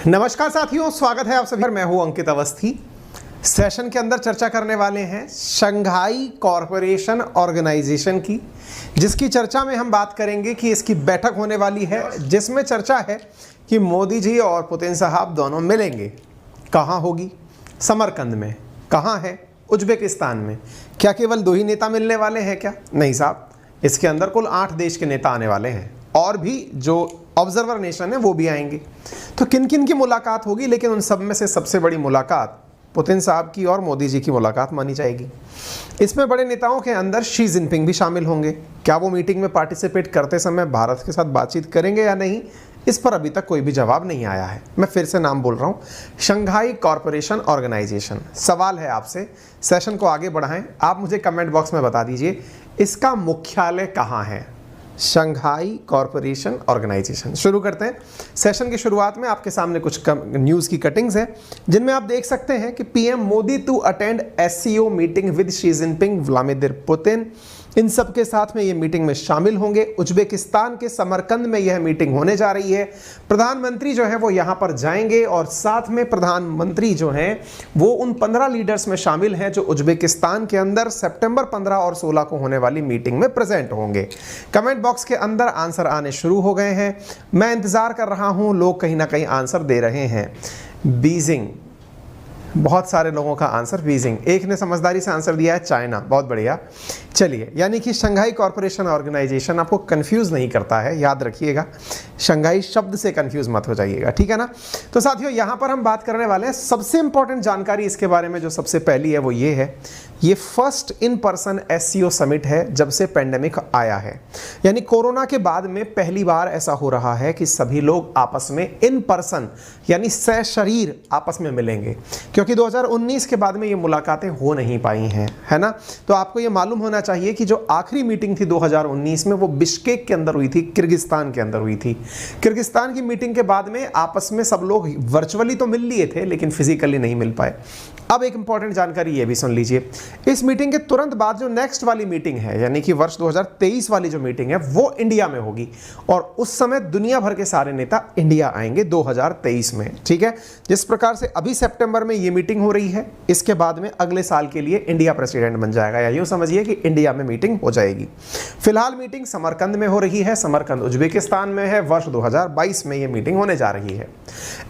नमस्कार साथियों, स्वागत है आप सभी। मैं हूं अंकित अवस्थी। सेशन के अंदर चर्चा करने वाले हैं शंघाई कॉरपोरेशन ऑर्गेनाइजेशन की, जिसकी चर्चा में हम बात करेंगे कि इसकी बैठक होने वाली है, जिसमें चर्चा है कि मोदी जी और पुतिन साहब दोनों मिलेंगे। कहाँ होगी? समरकंद में। कहाँ है? उज्बेकिस्तान में। क्या केवल 2 ही नेता मिलने वाले हैं क्या? नहीं साहब, इसके अंदर कुल 8 देश के नेता आने वाले हैं और भी जो ऑब्जर्वर नेशन है वो भी आएंगे। तो किन किन की मुलाकात होगी, लेकिन उन सब में से सबसे बड़ी मुलाकात पुतिन साहब की और मोदी जी की मुलाकात मानी जाएगी। इसमें बड़े नेताओं के अंदर शी जिनपिंग भी शामिल होंगे। क्या वो मीटिंग में पार्टिसिपेट करते समय भारत के साथ बातचीत करेंगे या नहीं, इस पर अभी तक कोई भी जवाब नहीं आया है। मैं फिर से नाम बोल रहा हूँ, शंघाई कॉरपोरेशन ऑर्गेनाइजेशन। सवाल है आपसे, सेशन को आगे बढ़ाएं। आप मुझे कमेंट बॉक्स में बता दीजिए इसका मुख्यालय कहाँ है। Shanghai corporation organisation. शुरू करते हैं। सेशन की शुरुआत में आपके सामने कुछ न्यूज़ की कटिंग्स हैं, जिनमें आप देख सकते हैं कि PM Modi to attend SCO meeting with Xi Jinping Vladimir Putin. इन सब के साथ में ये मीटिंग में शामिल होंगे। उज्बेकिस्तान के समरकंद में यह मीटिंग होने जा रही है। प्रधानमंत्री जो है वो यहाँ पर जाएंगे और साथ में प्रधानमंत्री जो हैं वो उन 15 लीडर्स में शामिल हैं जो उज्बेकिस्तान के अंदर सितंबर 15 और 16 को होने वाली मीटिंग में प्रेजेंट होंगे। कमेंट बॉक्स के अंदर आंसर आने शुरू हो गए हैं। मैं इंतजार कर रहा हूँ, लोग कहीं ना कहीं आंसर दे रहे हैं। बीजिंग, बहुत सारे लोगों का आंसर बीजिंग। एक ने समझदारी से आंसर दिया है चाइना, बहुत बढ़िया। चलिए, यानी कि शंघाई कॉरपोरेशन ऑर्गेनाइजेशन आपको कंफ्यूज नहीं करता है, याद रखिएगा। शंघाई शब्द से कंफ्यूज मत हो जाइएगा, ठीक है ना। तो साथियों, यहाँ पर हम बात करने वाले हैं सबसे इंपॉर्टेंट जानकारी इसके बारे में। जो सबसे पहली है वो ये है, ये first in person SCO summit है जब से पेंडेमिक आया है। यानी कोरोना के बाद में पहली बार ऐसा हो रहा है कि सभी लोग आपस में इन पर्सन यानी सशरीर आपस में मिलेंगे, क्योंकि 2019 के बाद में ये मुलाकातें हो नहीं पाई हैं, है ना। तो आपको ये मालूम होना चाहिए कि जो आखिरी मीटिंग थी 2019 में वो बिश्केक के अंदर हुई थी, किर्गिस्तान के अंदर हुई थी। किर्गिस्तान की मीटिंग के बाद में आपस में सब लोग वर्चुअली तो मिल लिए थे, लेकिन फिजिकली नहीं मिल पाए। अब एक इंपॉर्टेंट जानकारी ये भी सुन लीजिए, इस मीटिंग के तुरंत बाद जो नेक्स्ट वाली मीटिंग है, यानी कि वर्ष 2023 वाली जो मीटिंग है वो इंडिया में होगी, और उस समय दुनिया भर के सारे नेता इंडिया आएंगे 2023 में, ठीक है। जिस प्रकार से अभी सितंबर में ये मीटिंग हो रही है, इसके बाद में अगले साल के लिए इंडिया प्रेसिडेंट बन जाएगा, या यूं समझिए कि इंडिया में मीटिंग हो जाएगी। फिलहाल मीटिंग समरकंद में हो रही है, समरकंद उज्बेकिस्तान में है। वर्ष 2022 में ये मीटिंग होने जा रही है।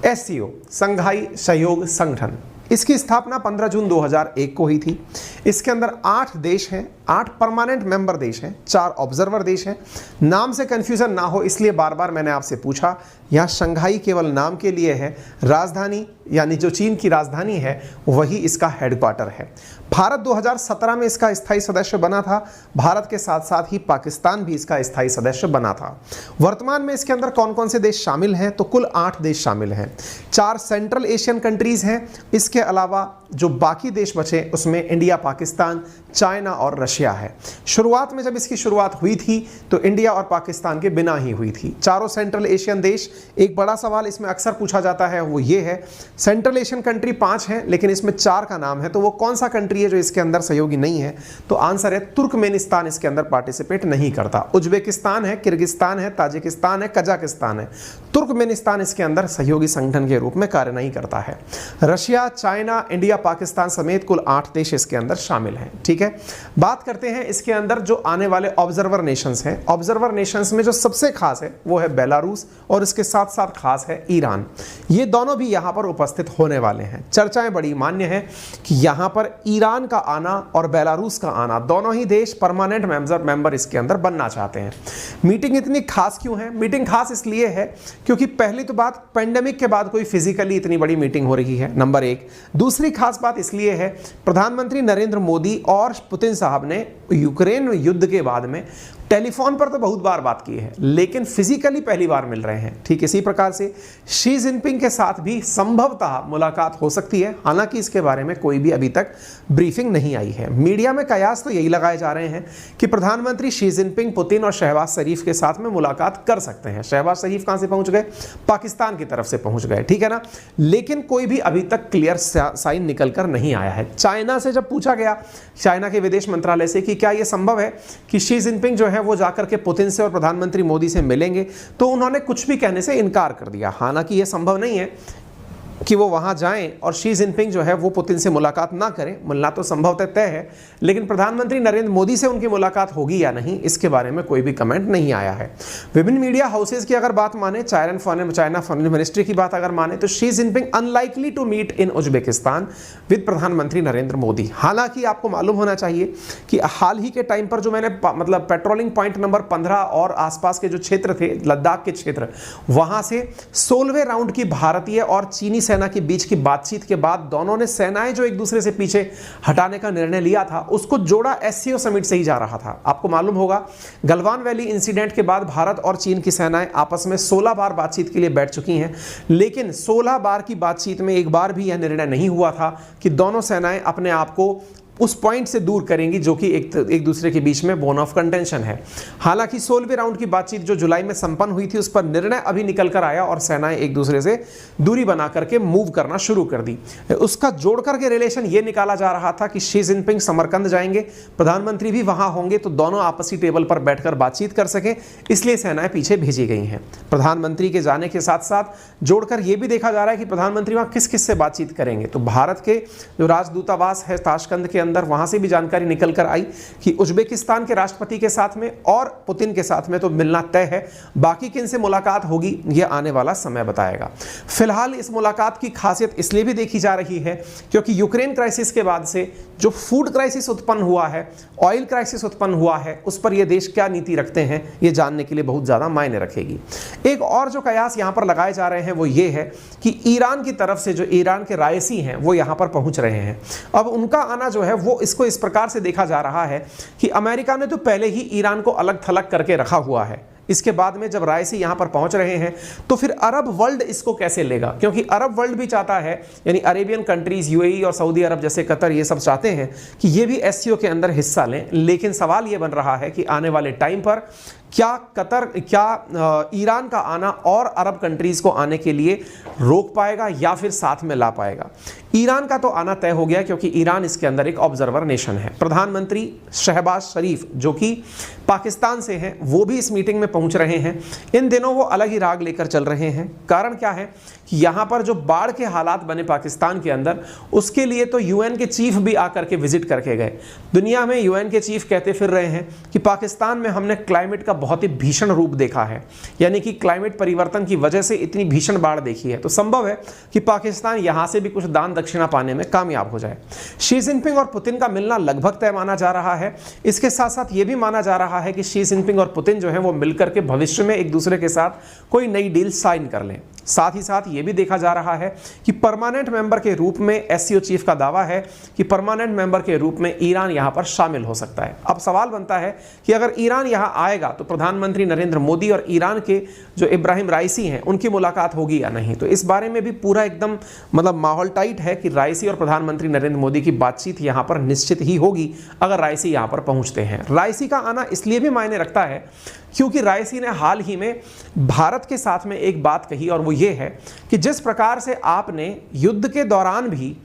एससीओ, शंघाई सहयोग संगठन, इसकी स्थापना 15 जून 2001 को हुई थी। इसके अंदर 8 देश हैं, 8 परमानेंट मेंबर देश हैं, 4 ऑब्जर्वर देश हैं। नाम से कंफ्यूजन ना हो इसलिए बार बार मैंने आपसे पूछा, यहाँ शंघाई केवल नाम के लिए है। राजधानी यानी जो चीन की राजधानी है वही इसका हेडक्वार्टर है। भारत 2017 में इसका स्थायी सदस्य बना था। भारत के साथ साथ ही पाकिस्तान भी इसका स्थायी सदस्य बना था। वर्तमान में इसके अंदर कौन कौन से देश शामिल हैं, तो कुल 8 देश शामिल हैं। 4 सेंट्रल एशियन कंट्रीज हैं। इसके अलावा जो बाकी देश बचे उसमें इंडिया, पाकिस्तान, चाइना और रशिया है। शुरुआत में जब इसकी शुरुआत हुई थी तो इंडिया और पाकिस्तान के बिना ही हुई थी। चारों सेंट्रल एशियन देश। एक बड़ा सवाल इसमें अक्सर पूछा जाता है वो ये है, सेंट्रल एशियन कंट्री 5 हैं लेकिन इसमें 4 का नाम है, तो वो कौन सा कंट्री है जो इसके अंदर सहयोगी नहीं है? तो आंसर है तुर्कमेनिस्तान इसके अंदर पार्टिसिपेट नहीं करता। उज्बेकिस्तान है, किर्गिस्तान है, ताजिकिस्तान है, कजाकिस्तान है। तुर्कमेनिस्तान इसके अंदर सहयोगी संगठन के रूप में कार्य नहीं करता है। रशिया, चाइना, इंडिया, पाकिस्तान समेत कुल 8 देश इसके अंदर शामिल हैं, ठीक है। बात करते हैं इसके अंदर जो आने वाले ऑब्जर्वर नेशंस हैं। ऑब्जर्वर नेशंस में जो सबसे खास है वो है बेलारूस, और इसके साथ साथ खास है ईरान। ये दोनों भी यहाँ पर उपस्थित होने वाले हैं। चर्चाएं बड़ी मान्य है कि यहाँ पर ईरान का आना और बेलारूस का आना, दोनों ही देश परमानेंट मेंबर इसके अंदर बनना चाहते हैं। मीटिंग इतनी खास क्यों है? मीटिंग खास इसलिए है क्योंकि पहली तो बात, पेंडेमिक के बाद कोई फिजिकली इतनी बड़ी मीटिंग हो रही है, नंबर 1। दूसरी खास बात इसलिए है, प्रधानमंत्री नरेंद्र मोदी और पुतिन साहब ने यूक्रेन युद्ध के बाद में टेलीफोन पर तो बहुत बार बात की है, लेकिन फिजिकली पहली बार मिल रहे हैं। ठीक इसी प्रकार से शी जिनपिंग के साथ भी संभवतः मुलाकात हो सकती है, हालांकि इसके बारे में कोई भी अभी तक ब्रीफिंग नहीं आई है। मीडिया में कयास तो यही लगाए जा रहे हैं कि प्रधानमंत्री शी जिनपिंग पुतिन और शहबाज शरीफ के साथ में मुलाकात कर सकते हैं। शहबाज शरीफ कहां से पहुंच गए? पाकिस्तान की तरफ से पहुंच गए, ठीक है ना। लेकिन कोई भी अभी तक क्लियर साइन निकल कर नहीं आया है। चाइना से जब पूछा गया, चाइना के विदेश मंत्रालय से, कि क्या यह संभव है कि शी जिनपिंग जो है वो जाकर के पुतिन से और प्रधानमंत्री मोदी से मिलेंगे, तो उन्होंने कुछ भी कहने से इनकार कर दिया। हालांकि यह संभव नहीं है कि वो वहाँ जाएं और शी जिनपिंग जो है वो पुतिन से मुलाकात ना करें। मिलना तो संभवतः तय है, लेकिन प्रधानमंत्री नरेंद्र मोदी से उनकी मुलाकात होगी या नहीं, इसके बारे में कोई भी कमेंट नहीं आया है। विभिन्न मीडिया हाउसेज की अगर बात माने, चाइना फॉरेन मिनिस्ट्री की बात अगर माने, तो Xi Jinping unlikely to meet in Uzbekistan with प्रधानमंत्री नरेंद्र मोदी। हालांकि आपको मालूम होना चाहिए कि हाल ही के टाइम पर जो मैंने मतलब पेट्रोलिंग पॉइंट नंबर 15 और आसपास के जो क्षेत्र थे, लद्दाख के क्षेत्र, वहां से 16वें राउंड की भारतीय और चीनी सेना के बीच की बातचीत के बाद दोनों ने सेनाएं जो एक दूसरे से पीछे हटाने का निर्णय लिया था, उसको जोड़ा एससीओ समिट से ही जा रहा था। आपको मालूम होगा गलवान वैली इंसिडेंट के बाद भारत और चीन की सेनाएं आपस में 16 बार बातचीत के लिए बैठ चुकी हैं, लेकिन 16 बार की बातचीत में एक बार भी यह निर्णय नहीं हुआ था कि दोनों सेनाएं अपने आप को उस पॉइंट से दूर करेंगी जो कि एक दूसरे के बीच में बोन ऑफ कंटेंशन है। हालांकि 16वें राउंड की बातचीत जो जुलाई में संपन्न हुई थी, उस पर निर्णय अभी निकल कर आया और सेनाएं एक दूसरे से दूरी बना करके मूव करना शुरू कर दी। उसका जोड़कर के रिलेशन ये निकाला जा रहा था कि शी जिनपिंग समरकंद जाएंगे, प्रधानमंत्री भी वहां होंगे, तो दोनों आपसी टेबल पर बैठकर बातचीत कर सकें, इसलिए सेनाएं पीछे भेजी गई हैं। प्रधानमंत्री के जाने के साथ साथ जोड़कर यह भी देखा जा रहा है कि प्रधानमंत्री वहां किस किस से बातचीत करेंगे। तो भारत के जो राजदूतावास है ताशकंद के अंदर, वहां से भी जानकारी निकल कर आई कि उज्बेकिस्तान के राष्ट्रपति के साथ में और पुतिन के साथ में तो मिलना तय है, बाकी किन से मुलाकात होगी यह आने वाला समय बताएगा। फिलहाल इस मुलाकात की खासियत इसलिए भी देखी जा रही है क्योंकि यूक्रेन क्राइसिस के बाद से जो फूड क्राइसिस उत्पन्न हुआ है, ऑयल क्राइसिस उत्पन्न हुआ है, उस पर यह देश क्या नीति रखते हैं यह जानने के लिए बहुत ज्यादा मायने रखेगी। एक और जो कयास यहां पर लगाए जा रहे हैं वो ये है कि ईरान की तरफ से जो ईरान के रायसी हैं वो यहां पर पहुंच रहे हैं। अब उनका आना जो है वो इसको इस प्रकार से देखा जा रहा है कि अमेरिका ने तो पहले ही ईरान को अलग थलग करके रखा हुआ है, इसके बाद में जब रायसी यहां पर पहुंच रहे हैं तो फिर अरब वर्ल्ड इसको कैसे लेगा, क्योंकि अरब वर्ल्ड भी चाहता है, यानी अरेबियन कंट्रीज, यूएई और सऊदी अरब जैसे कतर, ये सब चाहते हैं कि ये भी एससीओ के अंदर हिस्सा लें। लेकिन सवाल ये बन रहा है कि आने वाले टाइम पर क्या ईरान का आना और अरब कंट्रीज को आने के लिए रोक पाएगा या फिर साथ में ला पाएगा। ईरान का तो आना तय हो गया क्योंकि ईरान इसके अंदर एक ऑब्जर्वर नेशन है। प्रधानमंत्री शहबाज शरीफ जो कि पाकिस्तान से हैं वो भी इस मीटिंग में पहुंच रहे हैं। इन दिनों वो अलग ही राग लेकर चल रहे हैं। कारण क्या है कि यहाँ पर जो बाढ़ के हालात बने पाकिस्तान के अंदर, उसके लिए तो यूएन के चीफ भी आकर के विजिट करके गए। दुनिया में यूएन के चीफ कहते फिर रहे हैं कि पाकिस्तान में हमने क्लाइमेट का बहुत ही भीषण रूप देखा है, यानी कि क्लाइमेट परिवर्तन की वजह से इतनी भीषण बाढ़ देखी है। तो संभव है कि पाकिस्तान यहां से भी कुछ दान दक्षिणा पाने में कामयाब हो जाए। शी जिनपिंग और पुतिन का मिलना लगभग तय माना जा रहा है। इसके साथ साथ यह भी माना जा रहा है कि शी जिनपिंग और पुतिन जो है वो मिलकर के भविष्य में एक दूसरे के साथ कोई नई डील साइन कर लें। साथ ही साथ ये भी देखा जा रहा है कि परमानेंट मेंबर के रूप में एससीओ चीफ का दावा है कि परमानेंट मेंबर के रूप में ईरान यहां पर शामिल हो सकता है। अब सवाल बनता है कि अगर ईरान यहां आएगा तो प्रधानमंत्री नरेंद्र मोदी और ईरान के जो इब्राहिम राइसी हैं उनकी मुलाकात होगी या नहीं। तो इस बारे में भी पूरा एकदम मतलब माहौल टाइट है कि राइसी और प्रधानमंत्री नरेंद्र मोदी की बातचीत यहां पर निश्चित ही होगी अगर राइसी यहां पर पहुंचते हैं। राइसी का आना इसलिए भी मायने रखता है क्योंकि रायसी ने हाल ही में भारत के साथ में एक बात कही, और वो ये है कि जिस प्रकार से आपने युद्ध के दौरान भी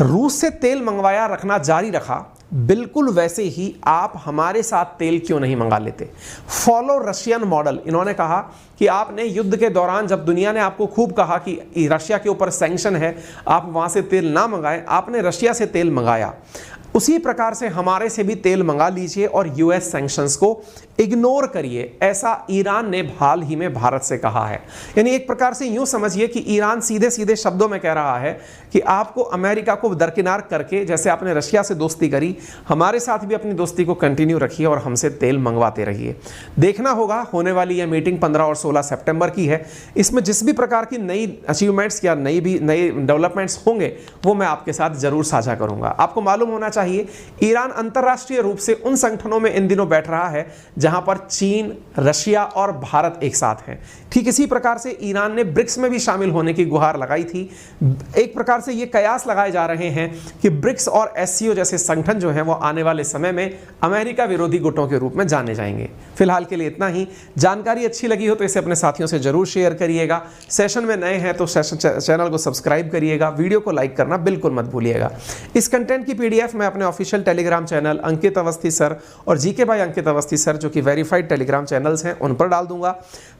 रूस से तेल मंगवाया रखना जारी रखा, बिल्कुल वैसे ही आप हमारे साथ तेल क्यों नहीं मंगा लेते। Follow Russian model. इन्होंने कहा कि आपने युद्ध के दौरान जब दुनिया ने आपको खूब कहा कि रशिया के ऊपर सैंक्शन है, आप वहां से तेल ना मंगाएं, आपने रशिया से तेल मंगाया। उसी प्रकार से हमारे से भी तेल मंगा लीजिए और यूएस सैंक्शंस को इग्नोर करिए, ऐसा ईरान ने हाल ही में भारत से कहा है। यानी एक प्रकार से यूं समझिए कि ईरान सीधे सीधे शब्दों में कह रहा है कि आपको अमेरिका को दरकिनार करके, जैसे आपने रशिया से दोस्ती करी, हमारे साथ भी अपनी दोस्ती को कंटिन्यू रखिए और हमसे तेल मंगवाते रहिए। देखना होगा, होने वाली यह मीटिंग 15 और 16 सितंबर की है। इसमें जिस भी प्रकार की नई अचीवमेंट्स या नई डेवलपमेंट्स होंगे वो मैं आपके साथ जरूर साझा करूंगा। आपको मालूम होना चाहिए ईरान अंतरराष्ट्रीय रूप से उन संगठनों में इन दिनों बैठ रहा है जहां पर चीन, रशिया और भारत एक साथ हैं। ठीक इसी प्रकार से ईरान ने ब्रिक्स में भी शामिल होने की गुहार लगाई थी। एक प्रकार से ये कयास लगाए जा रहे हैं कि ब्रिक्स और एससीओ जैसे संगठन जो हैं वो आने वाले समय में अमेरिका विरोधी गुटों के रूप में जाने जाएंगे। फिलहाल के लिए इतना ही। जानकारी अच्छी लगी हो तो इसे अपने साथियों से जरूर शेयर करिएगा। सेशन में नए हैं तो चैनल को सब्सक्राइब करिएगा, वीडियो को लाइक करना बिल्कुल मत भूलिएगा। इस कंटेंट की पीडीएफ मैं अपने ऑफिशियल टेलीग्राम चैनल अंकित अवस्थी सर और GK by Ankit Awasthi sir, जो कि वेरीफाइड टेलीग्राम चैनल्स हैं, उन पर डाल दूंगा।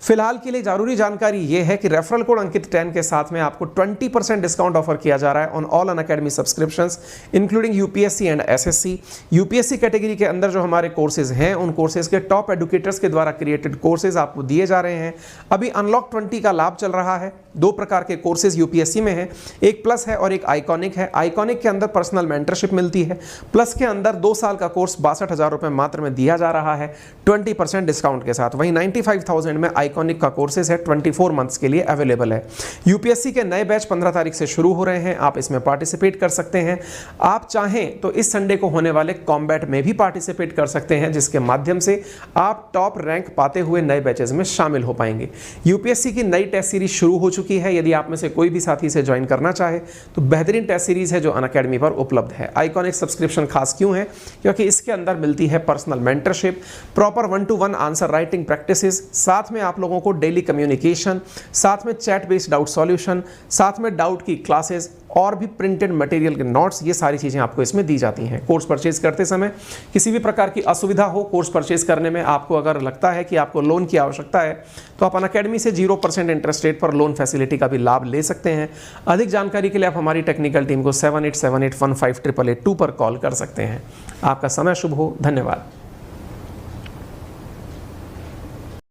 फिलहाल के लिए जरूरी जानकारी ये है कि रेफरल कोड अंकित 10 के साथ में आपको 20% डिस्काउंट ऑफर किया जा रहा है on all Unacademy subscriptions including UPSC and SSC. UPSC category के अंदर जो हमारे कोर्सेज हैं, उन कोर्सेज के टॉप एडुकेटर्स के द्वारा क्रिएटेड कोर्सेज आपको दिए जा रहे हैं। अभी अनलॉक 20 का लाभ चल रहा है। 2 प्रकार के कोर्सेज यूपीएससी में है, एक प्लस है और एक आइकॉनिक है। आइकॉनिक के अंदर पर्सनल मेंटरशिप मिलती है, प्लस के अंदर 2 साल का कोर्स 62,000 रुपए मात्र में दिया जा रहा है 20% डिस्काउंट के साथ। वहीं 95,000 में आइकॉनिक का कोर्सेज है, 24 मंथ्स के लिए अवेलेबल है। यूपीएससी के नए बैच 15 तारीख से शुरू हो रहे हैं, आप इसमें पार्टिसिपेट कर सकते हैं। आप चाहें तो इस संडे को होने वाले कॉम्बैट में भी पार्टिसिपेट कर सकते हैं, जिसके माध्यम से आप टॉप रैंक पाते हुए नए बैचेज में शामिल हो पाएंगे। यूपीएससी की नई टेस्ट सीरीज शुरू हो चुकी है। यदि आप में से कोई भी साथी से ज्वाइन करना चाहे तो बेहतरीन टेस्ट सीरीज है जो अनअकैडमी पर उपलब्ध है। आइकॉनिक सब्सक्रिप्शन खास क्यों है? क्योंकि इसके अंदर मिलती है personal mentorship, proper 1-to-1 answer writing practices, साथ में आप लोगों को डेली कम्युनिकेशन, साथ में चैट बेस्ड डाउट सॉल्यूशन, साथ में डाउट की क्लासेस और भी प्रिंटेड मटेरियल के नोट्स, ये सारी चीज़ें आपको इसमें दी जाती हैं। कोर्स परचेज करते समय किसी भी प्रकार की असुविधा हो कोर्स परचेज करने में, आपको अगर लगता है कि आपको लोन की आवश्यकता है तो आप अनअकैडमी से 0% इंटरेस्ट रेट पर लोन फैसिलिटी का भी लाभ ले सकते हैं। अधिक जानकारी के लिए आप हमारी टेक्निकल टीम को 7878158882 पर कॉल कर सकते हैं। आपका समय शुभ हो। धन्यवाद।